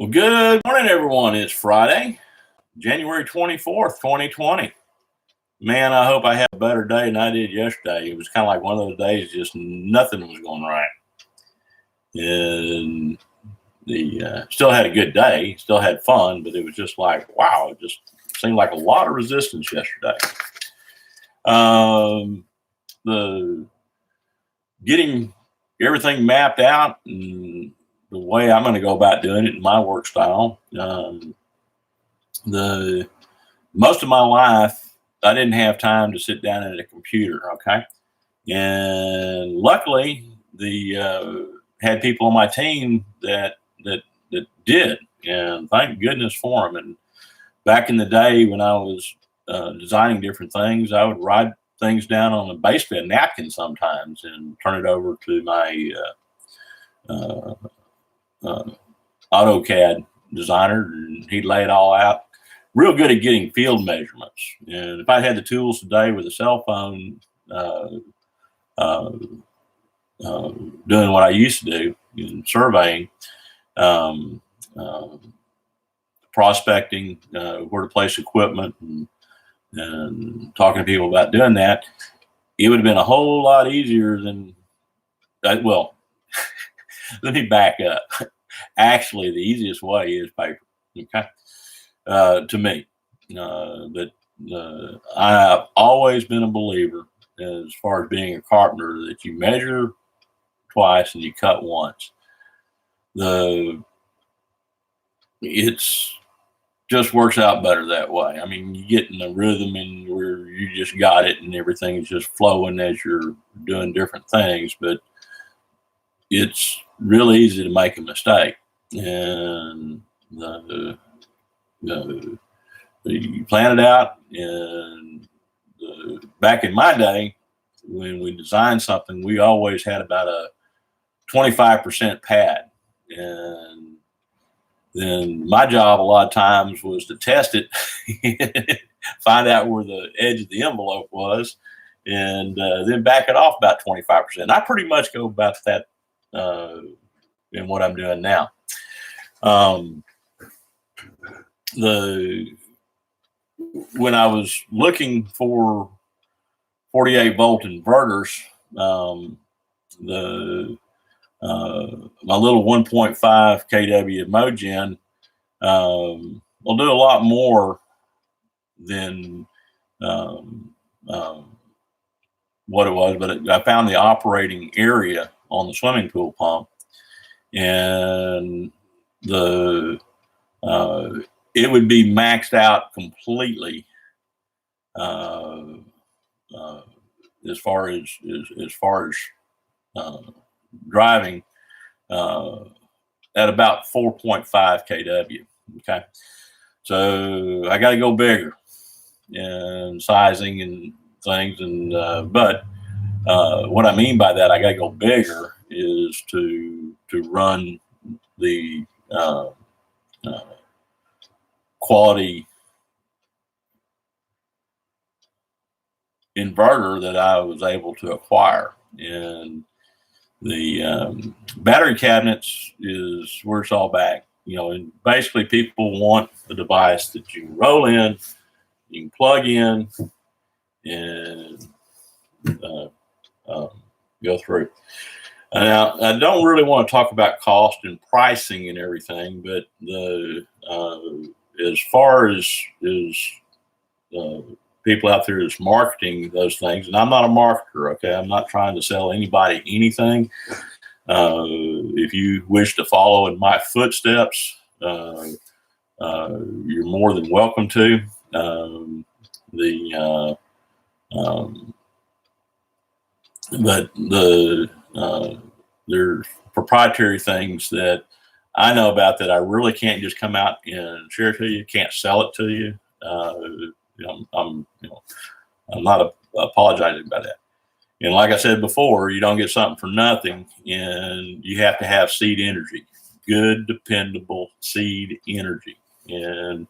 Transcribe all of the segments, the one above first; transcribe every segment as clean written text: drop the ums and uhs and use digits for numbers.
Well, good morning, everyone. It's Friday, January 24th, 2020. Man, I hope I had a better day than I did yesterday. It was kind of like one of those days, just nothing was going right. And still had a good day, still had fun, but it was just like, wow, it just seemed like a lot of resistance yesterday. The getting everything mapped out and the way I'm going to go about doing it in my work style. The most of my life, I didn't have time to sit down at a computer. Okay, and luckily, had people on my team that did, and thank goodness for them. And back in the day when I was designing different things, I would write things down on a basically a napkin sometimes and turn it over to my AutoCAD designer, and he'd lay it all out. Real good at getting field measurements. And if I had the tools today with a cell phone, doing what I used to do in surveying, prospecting, where to place equipment, and talking to people about doing that, it would have been a whole lot easier than that. Well, let me back up. Actually, the easiest way is paper. Okay, to me, but I've always been a believer, as far as being a carpenter, that you measure twice and you cut once. It's just works out better that way. I mean, you get in a rhythm and where you just got it and everything is just flowing as you're doing different things, but it's really easy to make a mistake. And you plan it out. And back in my day, when we designed something, we always had about a 25% pad. And then my job a lot of times was to test it, find out where the edge of the envelope was, and then back it off about 25%. I pretty much go about that in what I'm doing now. When I was looking for 48-volt inverters, my little 1.5 kW Mogen will do a lot more than what it was, but I found the operating area on the swimming pool pump, and it would be maxed out completely as far as driving at about 4.5 kW. Okay, so I got to go bigger in sizing and things, and but what I mean by that, I got to go bigger is to run the quality inverter that I was able to acquire. And the battery cabinets is where it's all back. And basically people want a device that you can roll in, you can plug in, and go through. Now, I don't really want to talk about cost and pricing and everything, but as far as people out there that's marketing those things, and I'm not a marketer, okay? I'm not trying to sell anybody anything. If you wish to follow in my footsteps, you're more than welcome to. But there's proprietary things that I know about that I really can't just come out and share to you. Can't sell it to you. I'm not apologizing about that. And like I said before, you don't get something for nothing, and you have to have seed energy, good, dependable seed energy. And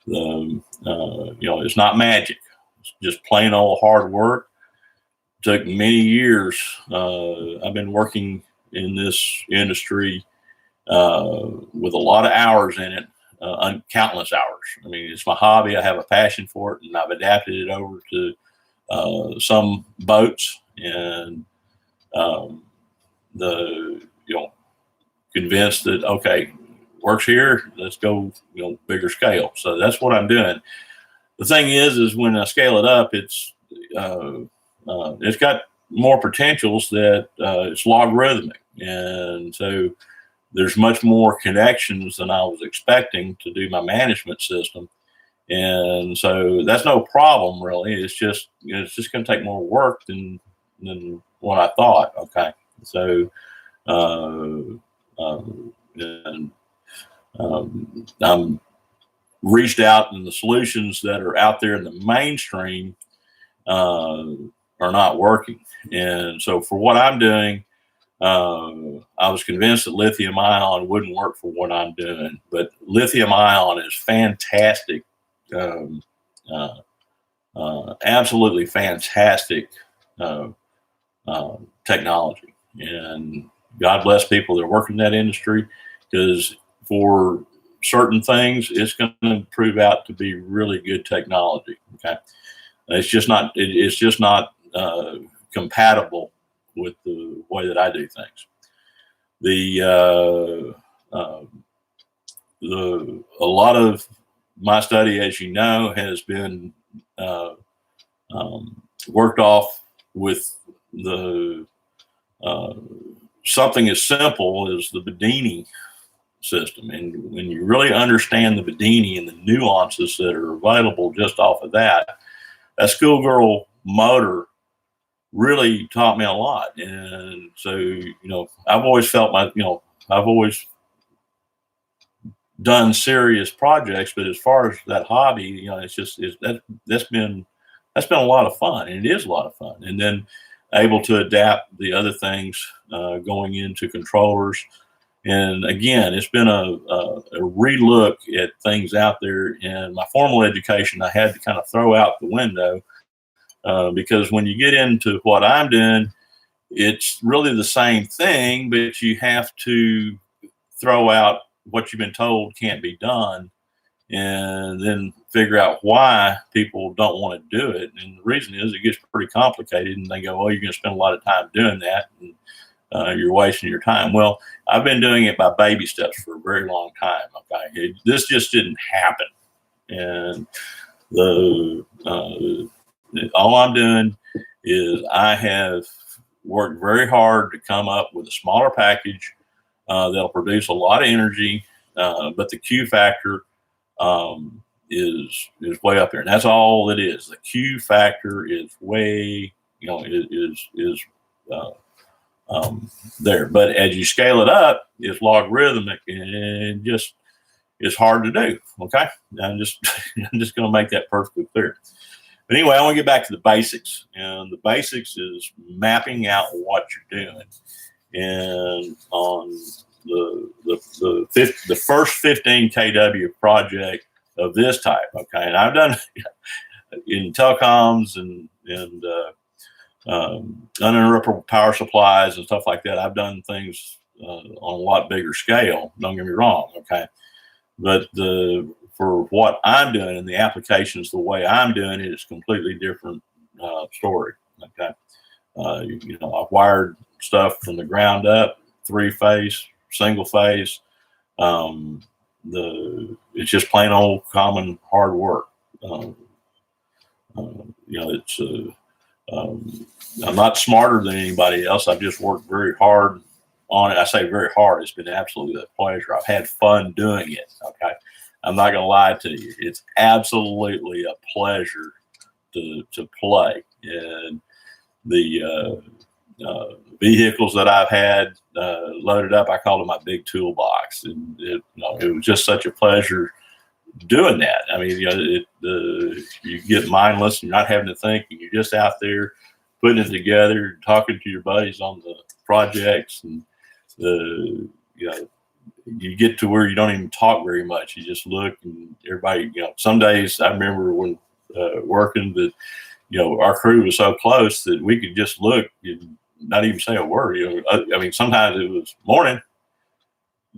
it's not magic. It's just plain old hard work. Took many years. I've been working in this industry with a lot of hours in it, countless hours. I mean, it's my hobby. I have a passion for it, and I've adapted it over to some boats, and convinced that, okay, works here, let's go, bigger scale. So that's what I'm doing. The thing is when I scale it up, it's got more potentials that it's logarithmic, and so there's much more connections than I was expecting to do my management system. And so that's no problem really. It's just going to take more work than what I thought. Okay, so and I'm reached out, and the solutions that are out there in the mainstream are not working. And so for what I'm doing, I was convinced that lithium ion wouldn't work for what I'm doing, but lithium ion is fantastic, absolutely fantastic technology. And God bless people that work in that industry, because for certain things, it's going to prove out to be really good technology. Okay, it's just not compatible with the way that I do things. A lot of my study, as you know, has been worked off with the something as simple as the Bedini system. And when you really understand the Bedini and the nuances that are available just off of that schoolgirl motor really taught me a lot. And so, I've always felt I've always done serious projects, but as far as that hobby, that's been a lot of fun, and it is a lot of fun. And then able to adapt the other things going into controllers. And again, it's been a relook at things out there. In my formal education, I had to kind of throw out the window because when you get into what I'm doing, it's really the same thing, but you have to throw out what you've been told can't be done, and then figure out why people don't want to do it. And the reason is it gets pretty complicated, and they go, "Oh, you're going to spend a lot of time doing that, and you're wasting your time." Well, I've been doing it by baby steps for a very long time. Okay, this just didn't happen, and all I'm doing is I have worked very hard to come up with a smaller package that'll produce a lot of energy, but the Q factor is way up there, and that's all it is. The Q factor is way, is there. But as you scale it up, it's logarithmic, and just it's hard to do. Okay, I'm just going to make that perfectly clear. But anyway, I want to get back to the basics, and the basics is mapping out what you're doing. And on the first 15 kW project of this type, okay, and I've done in telecoms and uninterruptible power supplies and stuff like that. I've done things on a lot bigger scale. Don't get me wrong, okay, but for what I'm doing and the applications, the way I'm doing it is completely different story. Okay, I've wired stuff from the ground up, 3-phase, single phase. It's just plain old common hard work. It's I'm not smarter than anybody else. I've just worked very hard on it. I say very hard. It's been absolutely a pleasure. I've had fun doing it. Okay, I'm not going to lie to you. It's absolutely a pleasure to play. And the vehicles that I've had loaded up, I call it my big toolbox, and it was just such a pleasure doing that. I mean, you get mindless, you're not having to think, and you're just out there putting it together, talking to your buddies on the projects, and you get to where you don't even talk very much. You just look, and everybody, some days I remember when working that, our crew was so close that we could just look and not even say a word. I mean, sometimes it was morning,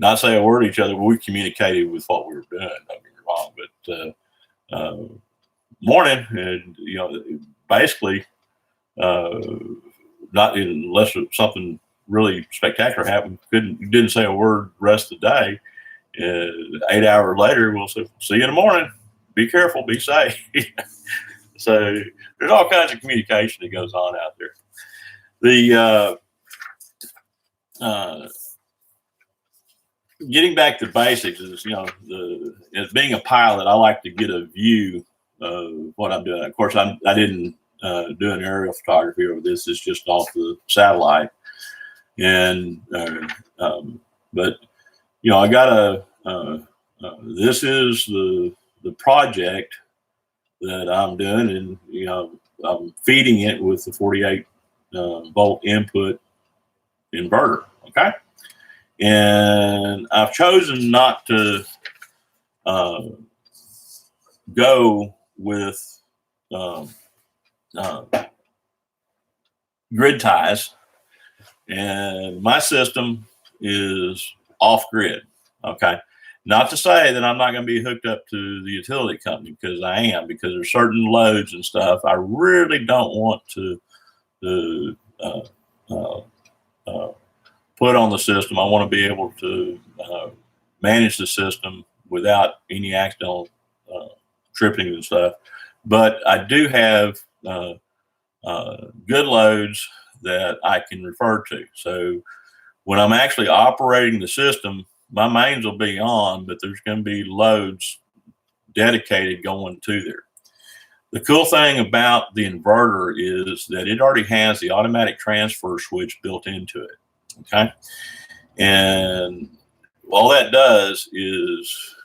not say a word to each other, but we communicated with what we were doing. Don't get me wrong, but morning, and basically, not unless something really spectacular happened, didn't say a word the rest of the day. 8 hours later, we'll say, "See you in the morning. Be careful. Be safe." So there's all kinds of communication that goes on out there. The getting back to basics is, as being a pilot, I like to get a view of what I'm doing. Of course, I didn't do an aerial photography over this. It's just off the satellite. And, but, I got this is the project that I'm doing, and, I'm feeding it with the 48 volt input inverter. Okay. And I've chosen not to go with grid ties, and my system is off grid. Okay. Not to say that I'm not going to be hooked up to the utility company, because I am, because there's certain loads and stuff I really don't want to put on the system. I want to be able to manage the system without any accidental tripping and stuff. But I do have good loads that I can refer to. So when I'm actually operating the system, my mains will be on, but there's going to be loads dedicated going to there. The cool thing about the inverter is that it already has the automatic transfer switch built into it. Okay. And all that does is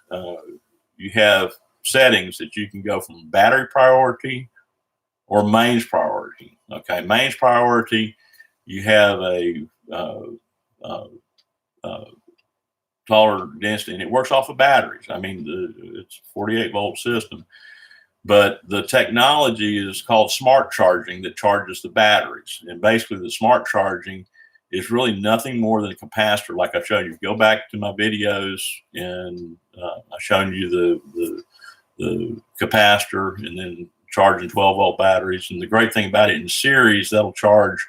you have settings that you can go from battery priority or mains priority. Okay. Mains priority, you have a taller density, and it works off of batteries. I mean, it's a 48 volt system, but the technology is called smart charging that charges the batteries. And basically the smart charging is really nothing more than a capacitor. Like I showed you, go back to my videos, and I've shown you the capacitor, and then charging 12 volt batteries. And the great thing about it, in series, that'll charge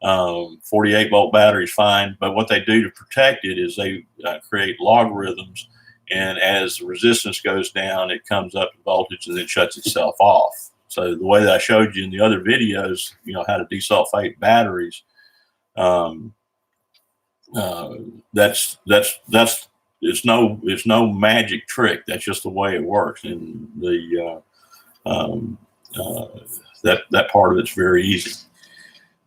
48 volt batteries fine. But what they do to protect it is they create logarithms. And as the resistance goes down, it comes up in voltage and then shuts itself off. So the way that I showed you in the other videos, how to desulfate batteries, that's it's no magic trick. That's just the way it works. And that part of it's very easy.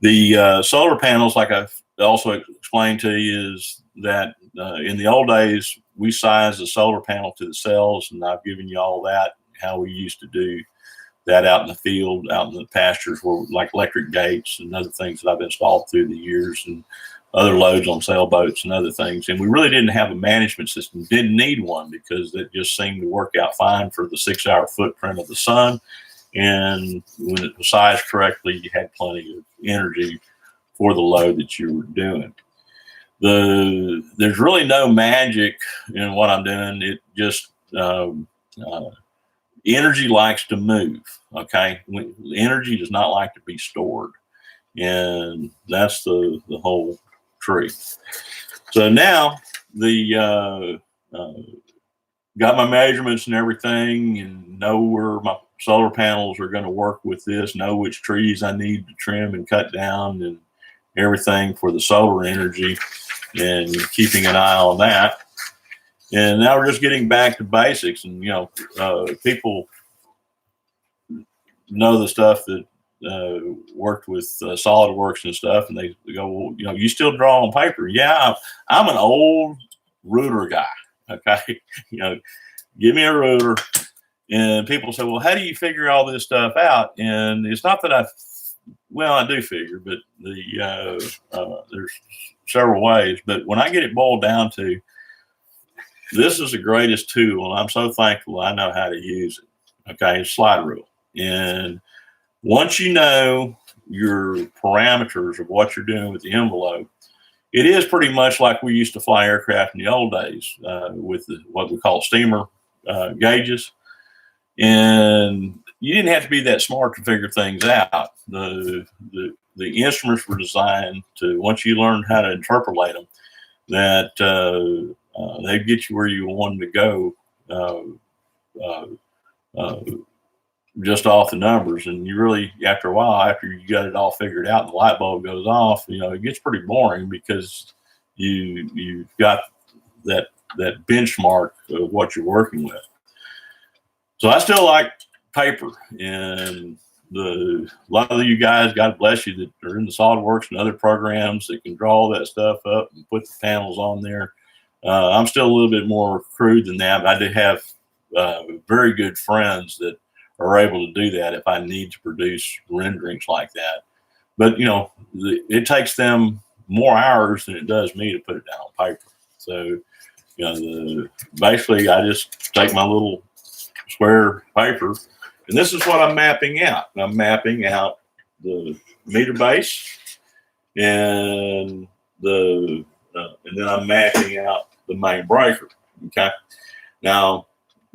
The solar panels, like I've also explained to you, is that in the old days, we sized the solar panel to the cells, and I've given you all that, how we used to do that out in the field, out in the pastures, where like electric gates and other things that I've installed through the years, and other loads on sailboats and other things. And we really didn't have a management system, didn't need one, because it just seemed to work out fine for the 6 hour footprint of the sun. And when it was sized correctly, you had plenty of energy for the load that you were doing. There's really no magic in what I'm doing. It just, energy likes to move. Okay. Energy does not like to be stored. And that's the whole truth. So now got my measurements and everything, and know where my solar panels are going to work with this, know which trees I need to trim and cut down and everything for the solar energy, and keeping an eye on that. And now we're just getting back to basics. And, people know the stuff that worked with SolidWorks and stuff, and they go, well, you still draw on paper? Yeah, I'm an old ruler guy. Okay. Give me a ruler. And people say, well, how do you figure all this stuff out? And it's not that I do figure, but there's several ways. But when I get it boiled down to, this is the greatest tool, and I'm so thankful I know how to use it. Okay, it's slide rule. And once you know your parameters of what you're doing with the envelope, it is pretty much like we used to fly aircraft in the old days with what we call steamer gauges. And you didn't have to be that smart to figure things out. The instruments were designed to, once you learned how to interpolate them, that they'd get you where you wanted to go just off the numbers. And you really, after a while, after you got it all figured out and the light bulb goes off, it gets pretty boring because you've got that benchmark of what you're working with. So I still like paper, and a lot of you guys, God bless you, that are in the SolidWorks and other programs that can draw all that stuff up and put the panels on there. I'm still a little bit more crude than that, but I do have very good friends that are able to do that if I need to produce renderings like that. But it takes them more hours than it does me to put it down on paper. So basically I just take my little square paper, and this is what I'm mapping out. I'm mapping out the meter base, and then I'm mapping out the main breaker. Okay. Now,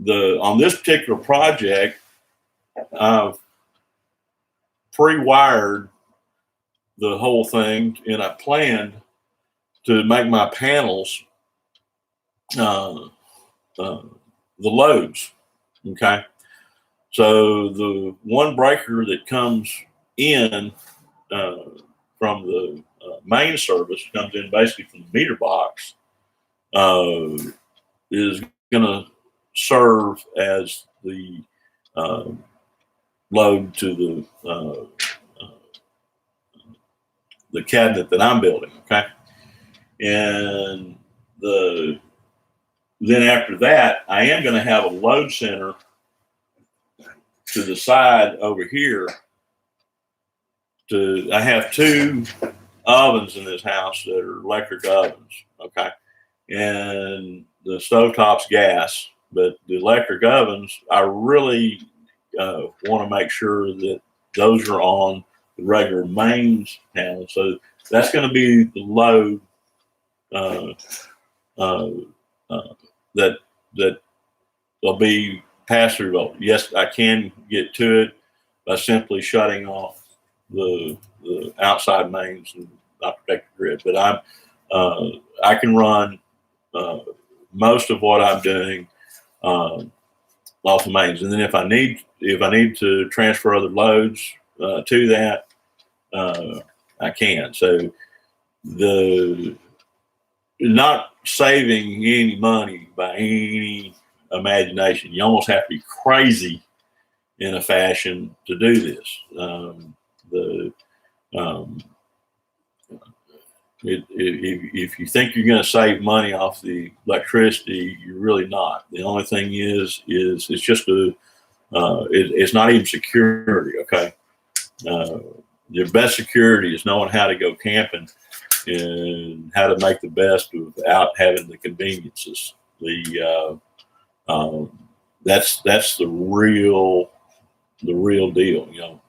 on this particular project, I've pre-wired the whole thing, and I planned to make my panels the loads. Okay, so the one breaker that comes in from the main service, comes in basically from the meter box, is going to serve as the load to the cabinet that I'm building. Okay, and then after that, I am going to have a load center to the side over here. I have 2 ovens in this house that are electric ovens, okay? And the stovetop's gas, but the electric ovens, I really want to make sure that those are on the regular mains panel. So that's going to be the load that will be pass-through voltage. Yes, I can get to it by simply shutting off the outside mains and not protect the grid. But I can run most of what I'm doing off the mains, and then if I need to transfer other loads to that, I can. So not saving any money by any imagination. You almost have to be crazy in a fashion to do this. If you think you're going to save money off the electricity, you're really not. The only thing is it's just it's not even security. Okay, your best security is knowing how to go camping and how to make the best without having the conveniences. That's the real deal.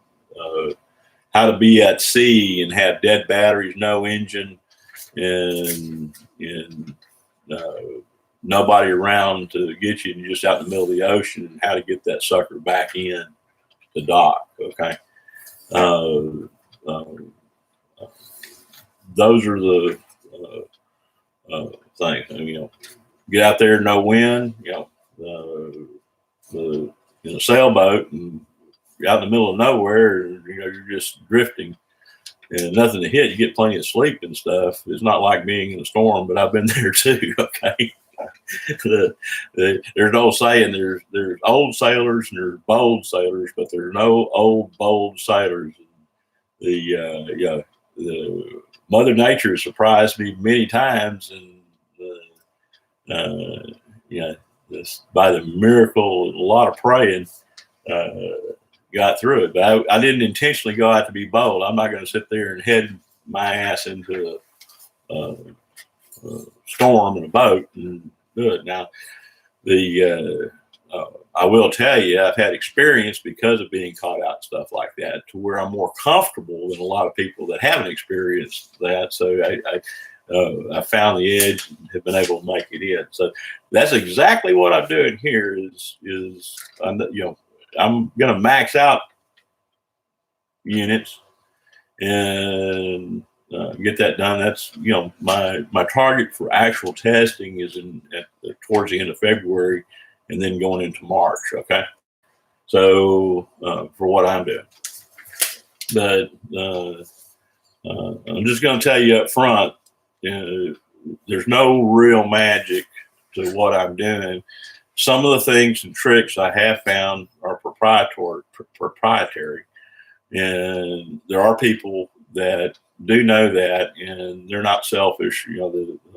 How to be at sea and have dead batteries, no engine, and nobody around to get you, and you're just out in the middle of the ocean, and how to get that sucker back in the dock. Okay. Those are the things. Get out there, no wind. The sailboat, and you're out in the middle of nowhere, and you're just drifting and nothing to hit. You get plenty of sleep and stuff. It's not like being in a storm, but I've been there too. Okay. There's an old saying, there's old sailors and there's bold sailors, but there's no old bold sailors. The Mother Nature surprised me many times, and by the miracle and a lot of praying, got through it. But I didn't intentionally go out to be bold. I'm not going to sit there and head my ass into a storm in a boat and do it. Now, I will tell you, I've had experience because of being caught out and stuff like that, to where I'm more comfortable than a lot of people that haven't experienced that. So I found the edge and have been able to make it in. So that's exactly what I'm doing here. I'm going to max out units and get that done. That's my target for actual testing is towards the end of February, and then going into March. Okay, so for what I'm doing, but I'm just going to tell you up front, there's no real magic to what I'm doing. Some of the things and tricks I have found are proprietary, and there are people that do know that, and they're not selfish. They want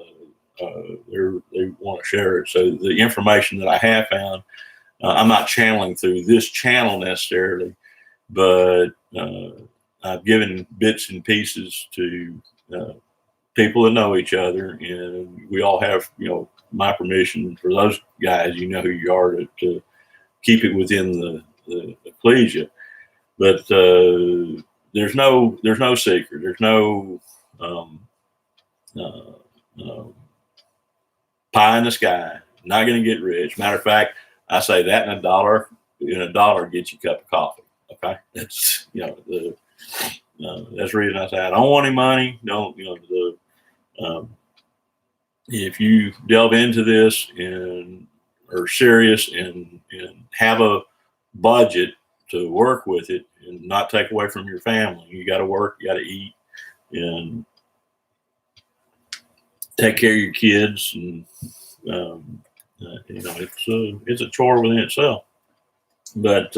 to share it. So the information that I have found, I'm not channeling through this channel necessarily, but I've given bits and pieces to people that know each other, and we all have, my permission for those guys. You know who you are to keep it within the ecclesia. But there's no secret. There's no pie in the sky. Not going to get rich. Matter of fact, I say that in a dollar gets you a cup of coffee. Okay, that's that's the reason I say I don't want any money. Don't if you delve into this and are serious and have a budget to work with it and not take away from your family. You got to work, you got to eat, and take care of your kids. And it's a chore within itself. But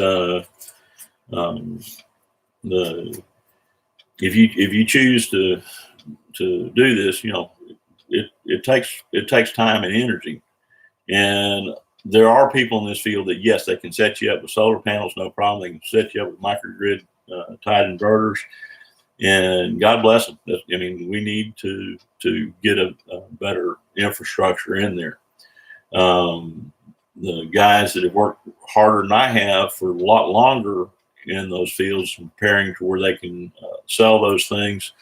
if you choose to do this, it takes time and energy. And there are people in this field that, yes, they can set you up with solar panels, no problem. They can set you up with microgrid tied inverters, and God bless them. We need to get a better infrastructure in there. The guys that have worked harder than I have for a lot longer in those fields, preparing to where they can sell those things,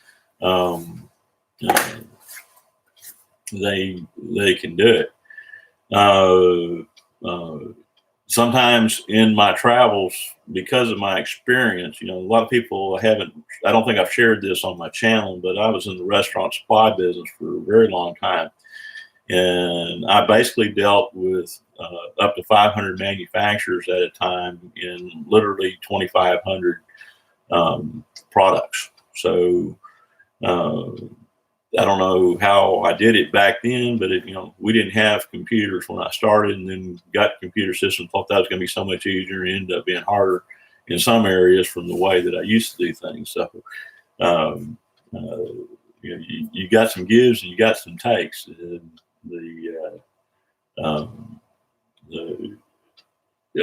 they can do it. Sometimes in my travels, because of my experience, a lot of people I don't think I've shared this on my channel, but I was in the restaurant supply business for a very long time. And I basically dealt with up to 500 manufacturers at a time in literally 2,500 products. So I don't know how I did it back then, but we didn't have computers when I started, and then got computer systems, thought that was going to be so much easier, and ended up being harder in some areas from the way that I used to do things. So, you got some gives and you got some takes.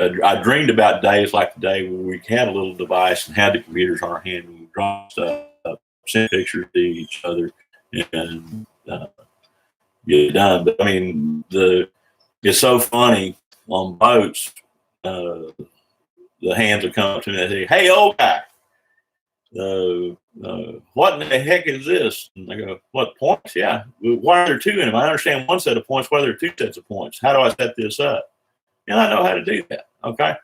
I dreamed about days like the day where we had a little device and had the computers on our hand, and we draw stuff up, send pictures to each other, and get it done. But it's so funny on boats. The hands will come up to me and say, "Hey, old guy, what in the heck is this?" And I go, "What, points? Yeah. Why are there two in them? I understand one set of points. Why are there two sets of points? How do I set this up?" And I know how to do that. Okay.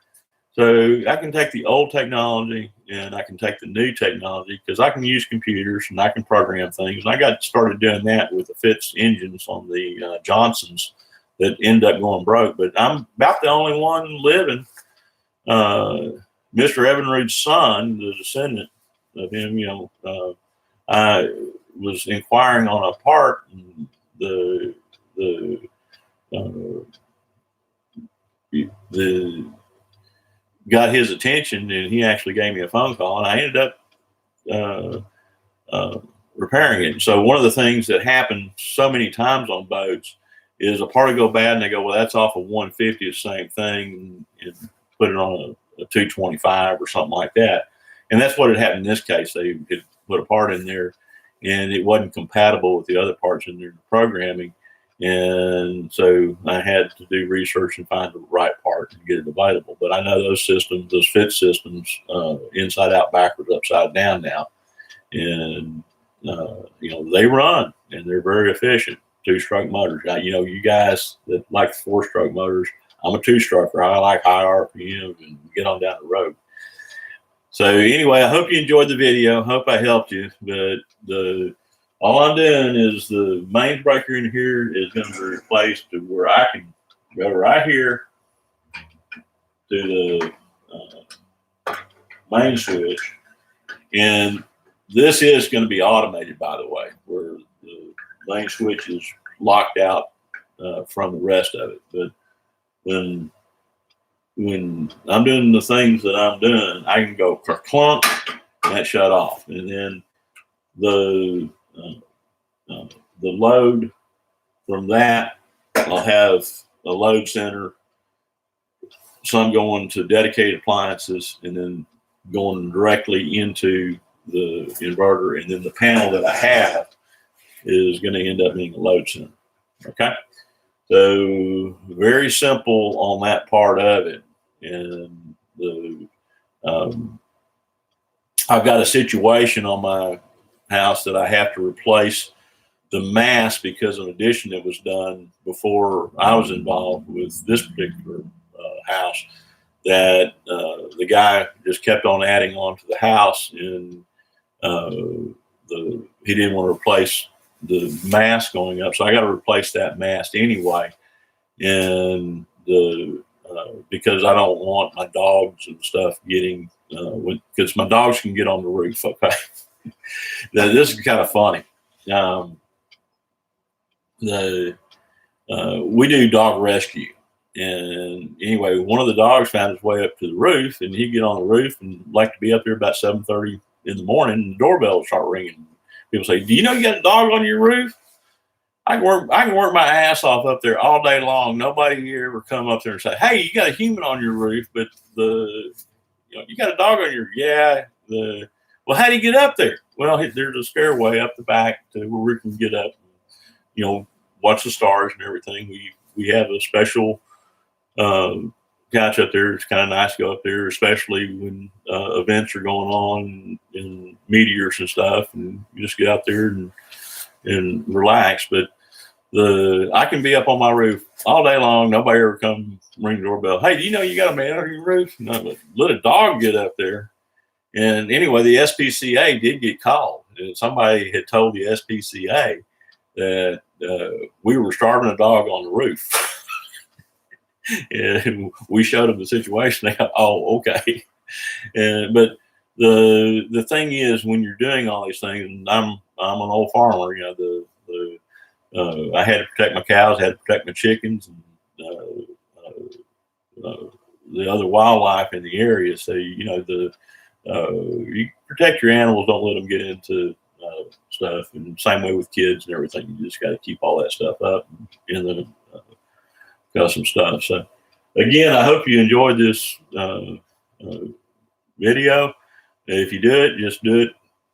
So I can take the old technology and I can take the new technology, because I can use computers and I can program things. And I got started doing that with the Fitz engines on the Johnsons that end up going broke. But I'm about the only one living. Mr. Evinrude's son, the descendant of him, I was inquiring on a part, and the got his attention, and he actually gave me a phone call, and I ended up repairing it. So one of the things that happened so many times on boats is a part will go bad, and they go, "Well, that's off of 150, the same thing," and put it on a 225 or something like that. And that's what had happened in this case. They had put a part in there, and it wasn't compatible with the other parts in their programming. And so I had to do research and find the right part and get it available. But I know those systems, those fit systems, inside out, backwards, upside down now. And, they run. and they're very efficient. 2-stroke motors. You know, you guys that like 4-stroke motors, I'm a 2-stroker. I like high RPM and get on down the road. So anyway, I hope you enjoyed the video. Hope I helped you. But all I'm doing is the mains breaker in here is going to be replaced to where I can go right here to the main switch. And this is going to be automated, by the way, where the main switch is locked out from the rest of it. But when I'm doing the things that I'm doing, I can go clunk, and that shut off. And then the load from that, I'll have a load center, some going to dedicated appliances, and then going directly into the inverter. And then the panel that I have is going to end up being a load center. Okay. So very simple on that part of it. And I've got a situation on my house that I have to replace the mast because of an addition that was done before I was involved with this particular house, that the guy just kept on adding on to the house, and he didn't want to replace the mast going up, so I got to replace that mast anyway. And because I don't want my dogs and stuff getting because my dogs can get on the roof. Okay. Now, this is kind of funny. We do dog rescue, and anyway, one of the dogs found his way up to the roof, and he'd get on the roof and like to be up there about 7:30 in the morning, and the doorbell would start ringing. People say, "Do you know you got a dog on your roof?" I can work my ass off up there all day long. Nobody ever come up there and say, "Hey, you got a human on your roof, but you got a dog on your well, how do you get up there?" Well, there's a stairway up the back to where we can get up, watch the stars and everything. We have a special couch up there. It's kind of nice to go up there, especially when events are going on and meteors and stuff, and you just get out there and relax. But I can be up on my roof all day long. Nobody ever come ring the doorbell. "Hey, do you know you got a man on your roof?" No, but let a dog get up there. And anyway, the SPCA did get called. Somebody had told the SPCA that we were starving a dog on the roof. And we showed them the situation. They go, "Oh, okay." But the thing is, when you're doing all these things, and I'm an old farmer, I had to protect my cows, had to protect my chickens, and the other wildlife in the area. So you protect your animals, don't let them get into stuff. And same way with kids and everything. You just got to keep all that stuff up in the custom stuff. So again, I hope you enjoyed this video. If you do it, just do it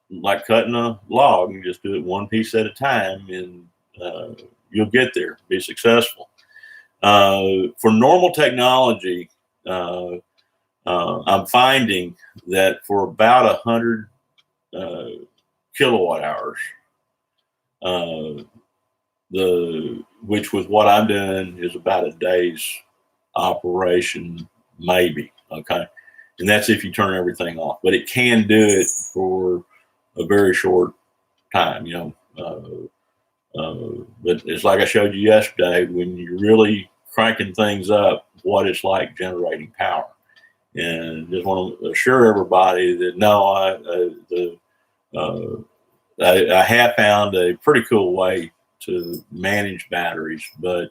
like cutting a log, and just do it one piece at a time, and you'll get there, be successful. For normal technology, I'm finding that for about 100 kilowatt hours, which with what I'm doing is about a day's operation, maybe. Okay. And that's if you turn everything off, but it can do it for a very short time, but it's like I showed you yesterday, when you're really cranking things up, what it's like generating power. And just want to assure everybody that I have found a pretty cool way to manage batteries, but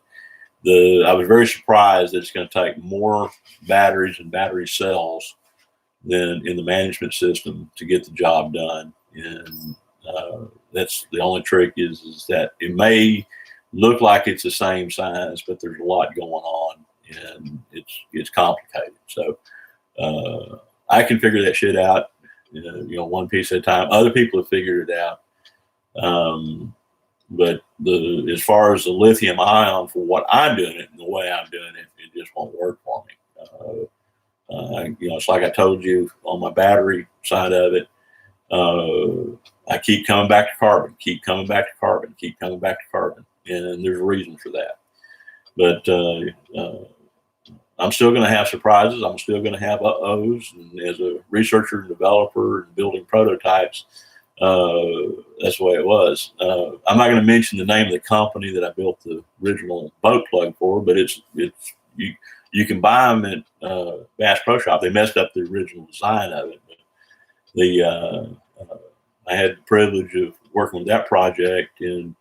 I was very surprised that it's going to take more batteries and battery cells than in the management system to get the job done. And that's the only trick is that it may look like it's the same size, but there's a lot going on, and it's complicated. So I can figure that shit out, one piece at a time. Other people have figured it out. But as far as the lithium ion for what I'm doing it and the way I'm doing it, it just won't work for me. It's like I told you on my battery side of it. I keep coming back to carbon, keep coming back to carbon, keep coming back to carbon. And there's a reason for that. But I'm still going to have surprises. I'm still going to have uh-ohs. And as a researcher and developer and building prototypes, that's the way it was. I'm not going to mention the name of the company that I built the original boat plug for, but you can buy them at Bass Pro Shop. They messed up the original design of it. But I had the privilege of working with that project, and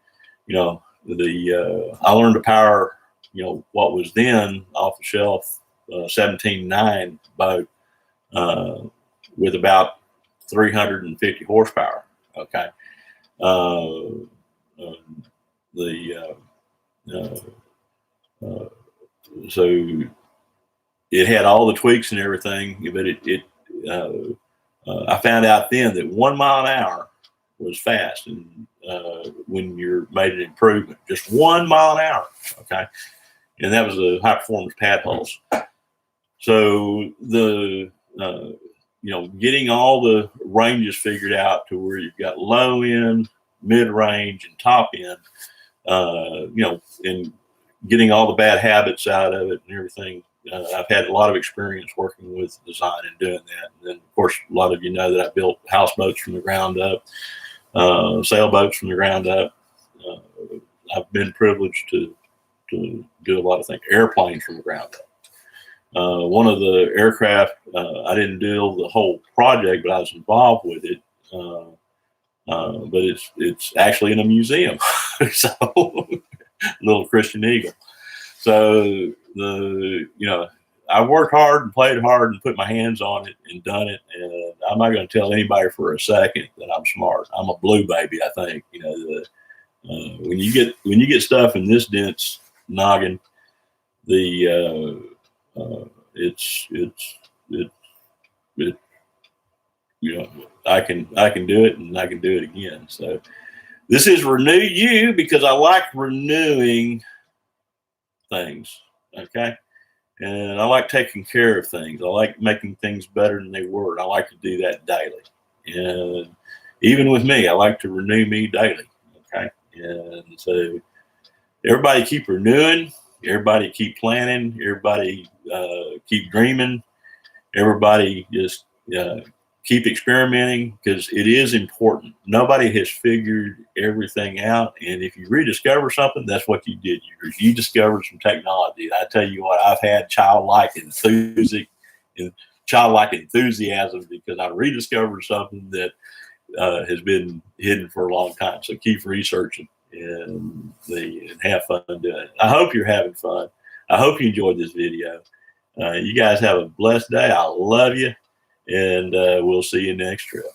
I learned to power what was then off the shelf 17.9 boat with about 350 horsepower. Okay. So it had all the tweaks and everything, but I found out then that 1 mile an hour was fast, and when you're made an improvement, just 1 mile an hour. Okay. And that was the high performance pad hulls. So getting all the ranges figured out to where you've got low end, mid range, and top end, and getting all the bad habits out of it and everything. I've had a lot of experience working with design and doing that. And then, of course, a lot of you know that I built houseboats from the ground up, sailboats from the ground up. I've been privileged to do a lot of things, airplanes from the ground up. One of the aircraft, I didn't do the whole project, but I was involved with it. But it's actually in a museum. So little Christian Eagle. So I worked hard and played hard and put my hands on it and done it. And I'm not going to tell anybody for a second that I'm smart. I'm a blue baby. I think when you get stuff in this dense noggin, I can do it, and I can do it again. So this is Renew You, because I like renewing things. Okay. And I like taking care of things. I like making things better than they were. And I like to do that daily. And even with me, I like to renew me daily. Okay. And so everybody keep renewing. Everybody keep planning. Everybody keep dreaming. Everybody just keep experimenting, because it is important. Nobody has figured everything out. And if you rediscover something, that's what you did. You discovered some technology. I tell you what, I've had childlike enthusiasm because I rediscovered something that has been hidden for a long time. So keep researching and have fun doing it. I hope you're having fun. I hope you enjoyed this video. You guys have a blessed day. I love you. And we'll see you next trip.